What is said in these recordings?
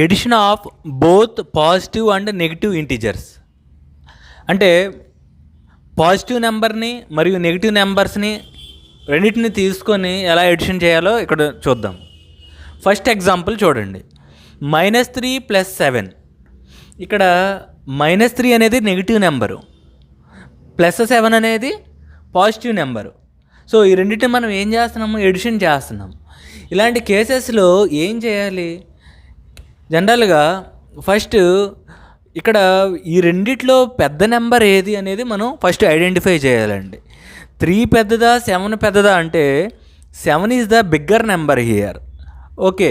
Edition of both positive and negative integers. అంటే positive నెంబర్ని మరియు నెగిటివ్ నెంబర్స్ని రెండింటిని తీసుకొని ఎలా ఎడిషన్ చేయాలో ఇక్కడ చూద్దాం. ఫస్ట్ ఎగ్జాంపుల్ చూడండి, -3 + 7. ఇక్కడ -3 అనేది నెగిటివ్ నెంబరు, +7 అనేది పాజిటివ్ నెంబరు. సో ఈ రెండింటిని మనం ఏం చేస్తున్నాము, ఎడిషన్ చేస్తున్నాం. ఇలాంటి కేసెస్లో ఏం చేయాలి? జనరల్గా ఫస్ట్ ఇక్కడ ఈ రెండిట్లో పెద్ద నెంబర్ ఏది అనేది మనం ఫస్ట్ ఐడెంటిఫై చేయాలండి. 3 పెద్దదా 7 పెద్దదా అంటే 7 is the bigger number here. Okay,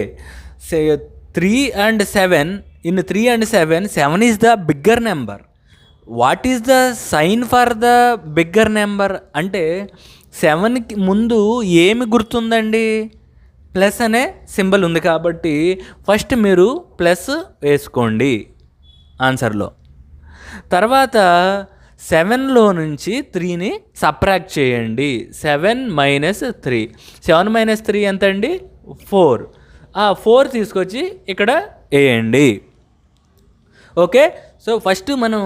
3 and 7, in 3 and 7, 7 is the bigger number. What is the sign for the bigger number అంటే 7కి ముందు ఏమి గుర్తుందండి? ప్లస్ అనే సింబల్ ఉంది కాబట్టి ఫస్ట్ మీరు ప్లస్ వేసుకోండి ఆన్సర్లో. తర్వాత 7లో నుంచి 3ని సబ్ట్రాక్ట్ చేయండి. 7 - 3, 7 - 3 ఎంత అండి? 4. ఆ 4 తీసుకొచ్చి ఇక్కడ వేయండి. ఓకే, సో ఫస్ట్ మనం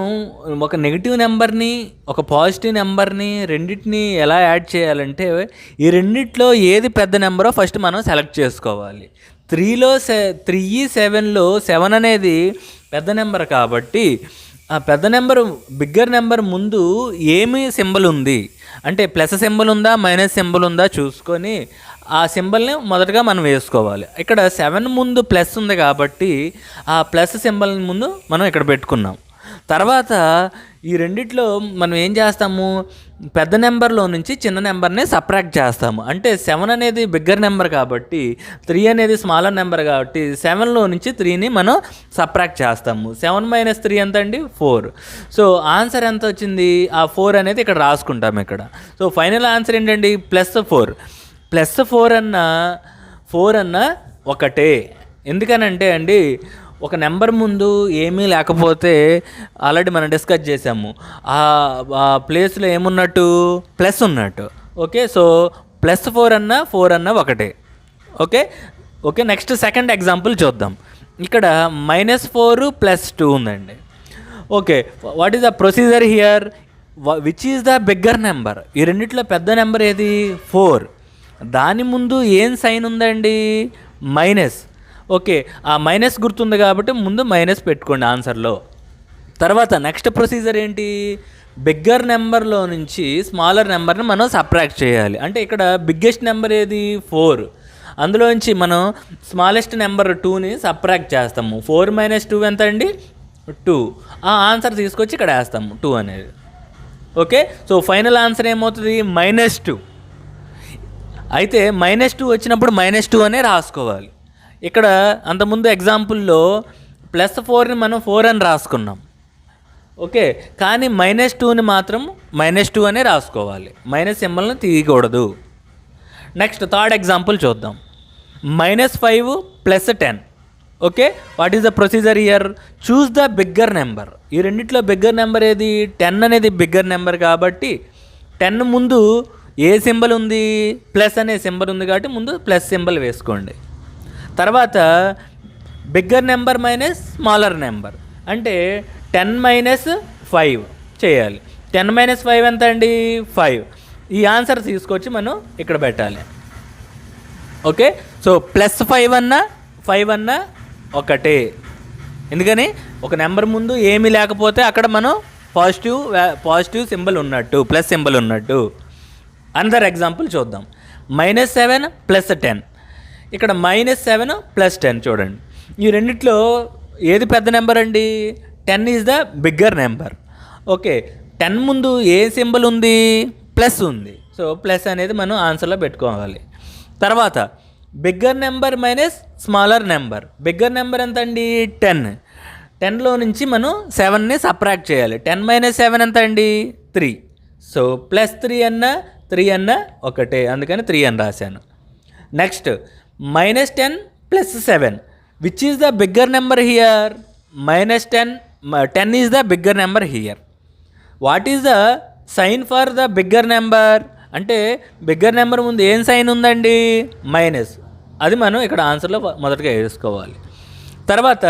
ఒక నెగిటివ్ నెంబర్ని ఒక పాజిటివ్ నెంబర్ని రెండింటిని ఎలా యాడ్ చేయాలంటే ఈ రెండిట్లో ఏది పెద్ద నెంబరో ఫస్ట్ మనం సెలెక్ట్ చేసుకోవాలి. 3, 7లో 7 అనేది పెద్ద నెంబర్ కాబట్టి ఆ పెద్ద నెంబర్ బిగ్గర్ నెంబర్ ముందు ఏమి సింబల్ ఉంది అంటే ప్లస్ సింబల్ ఉందా మైనస్ సింబల్ ఉందా చూసుకొని ఆ సింబల్ని మొదటగా మనం వేసుకోవాలి. ఇక్కడ 7 ముందు ప్లస్ ఉంది కాబట్టి ఆ ప్లస్ సింబల్ ముందు మనం ఇక్కడ పెట్టుకున్నాం. తర్వాత ఈ రెండిట్లో మనం ఏం చేస్తాము, పెద్ద నెంబర్లో నుంచి చిన్న నెంబర్ని సబ్ట్రాక్ట్ చేస్తాము. అంటే 7 అనేది బిగ్గర్ నెంబర్ కాబట్టి 3 అనేది స్మాలర్ నెంబర్ కాబట్టి 7లో నుంచి 3ని మనం సబ్ట్రాక్ట్ చేస్తాము. 7 - 3 ఎంత అండి? 4. సో ఆన్సర్ ఎంత వచ్చింది? ఆ 4 అనేది ఇక్కడ రాసుకుంటాము ఇక్కడ. సో ఫైనల్ ఆన్సర్ ఏంటండి? +4. +4 అన్న ఒకటే. ఎందుకనంటే అండి ఒక నెంబర్ ముందు ఏమీ లేకపోతే ఆల్రెడీ మనం డిస్కస్ చేసాము, ఆ ప్లేస్లో ఏమున్నట్టు? ప్లస్ ఉన్నట్టు. ఓకే, సో +4 4 ఒకటే. ఓకే, నెక్స్ట్ సెకండ్ ఎగ్జాంపుల్ చూద్దాం. ఇక్కడ -4 + 2 ఉందండి. Okay, what is the procedure here? Which is the bigger number? ఈ రెండిట్లో పెద్ద నెంబర్ ఏది? 4. దాని ముందు ఏం సైన్ ఉందండి? మైనస్. ఓకే, ఆ మైనస్ గుర్తుంది కాబట్టి ముందు మైనస్ పెట్టుకోండి ఆన్సర్లో. తర్వాత నెక్స్ట్ ప్రొసీజర్ ఏంటి? బిగ్గర్ నెంబర్లో నుంచి స్మాలర్ నెంబర్ని మనం సబ్ట్రాక్ట్ చేయాలి. అంటే ఇక్కడ బిగ్గెస్ట్ నెంబర్ ఏది? 4. అందులోంచి మనం స్మాలెస్ట్ నెంబర్ 2ని సబ్ట్రాక్ట్ చేస్తాము. 4 - 2 ఎంత అండి? 2. ఆ ఆన్సర్ తీసుకొచ్చి ఇక్కడ వేస్తాము 2 అనేది. ఓకే, సో ఫైనల్ ఆన్సర్ ఏమవుతుంది? -2. అయితే -2 వచ్చినప్పుడు -2 అనే రాసుకోవాలి. ఇక్కడ అంతకుముందు ఎగ్జాంపుల్లో +4ని మనం 4 అని రాసుకున్నాం. ఓకే, కానీ -2ని మాత్రం -2 అనే రాసుకోవాలి, మైనస్ సింబల్ని తీయకూడదు. నెక్స్ట్ థర్డ్ ఎగ్జాంపుల్ చూద్దాం. -5 + 10. Okay, what is the procedure here? Choose the bigger number. ఈ రెండిట్లో బిగ్గర్ నెంబర్ ఏది? 10 అనేది బిగ్గర్ నెంబర్ కాబట్టి 10 ముందు ఏ సింబల్ ఉంది? ప్లస్ అనే సింబల్ ఉంది కాబట్టి ముందు ప్లస్ సింబల్ వేసుకోండి. తర్వాత bigger number minus smaller number అంటే 10 - 5 చేయాలి. 10 - 5 ఎంత అండి? 5. ఈ ఆన్సర్ తీసుకొచ్చి మనం ఇక్కడ పెట్టాలి. ఓకే, సో +5 5 ఒకటే. ఎందుకని ఒక నెంబర్ ముందు ఏమీ లేకపోతే అక్కడ మనం పాజిటివ్ సింబల్ ఉన్నట్టు, ప్లస్ సింబల్ ఉన్నట్టు. అనదర్ ఎగ్జాంపుల్ చూద్దాం. -7 + 10. ఇక్కడ -7 + 10 చూడండి. ఈ రెండిట్లో ఏది పెద్ద నెంబర్ అండి? 10 is the bigger number. Okay, 10 ముందు ఏ సింబల్ ఉంది? ప్లస్ ఉంది. సో ప్లస్ అనేది మనం ఆన్సర్లో పెట్టుకోవాలి. తర్వాత bigger number minus smaller number. Bigger number ఎంత అండి? 10. 10లో నుంచి మనం 7ని సబ్ట్రాక్ట్ చేయాలి. 10 - 7 ఎంత అండి? 3. సో +3 3 ఒకటే, అందుకని 3 అని రాశాను. Next -10 + 7. Which is the bigger number here? -10 is the bigger number here. What is the sign for the bigger number? అంటే బిగ్గర్ నెంబర్ ముందు ఏం సైన్ ఉందండి? మైనస్. అది మనం ఇక్కడ ఆన్సర్లో మొదటగా వేసుకోవాలి. తర్వాత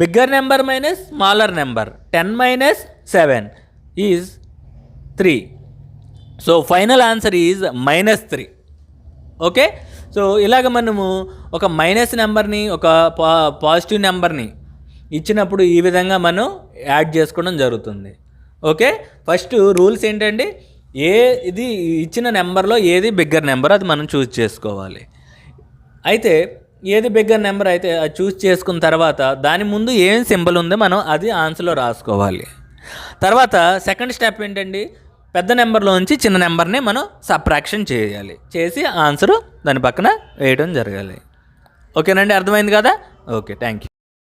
bigger number minus smaller number 10 minus 7 is 3. So final answer is -3. Okay, so ఇలాగ మనము ఒక మైనస్ నెంబర్ని ఒక పాజిటివ్ నెంబర్ని ఇచ్చినప్పుడు ఈ విధంగా మనం యాడ్ చేసుకోవడం జరుగుతుంది. ఓకే, ఫస్ట్ రూల్స్ ఏంటంటే ఇది ఇచ్చిన నెంబర్లో ఏది బిగ్గర్ నెంబర్ అది మనం చూస్ చేసుకోవాలి. అయితే ఏది బిగ్గర్ నెంబర్ అయితే అది చూస్ చేసుకున్న తర్వాత దాని ముందు ఏం సింబల్ ఉందో మనం అది ఆన్సర్లో రాసుకోవాలి. తర్వాత సెకండ్ స్టెప్ ఏంటండి, పెద్ద నెంబర్లోంచి చిన్న నెంబర్ని మనం సబ్ట్రాక్షన్ చేయాలి, చేసి ఆన్సరు దాని పక్కన వేయడం జరగాలి. ఓకేనండి, అర్థమైంది కదా? Okay, thank you.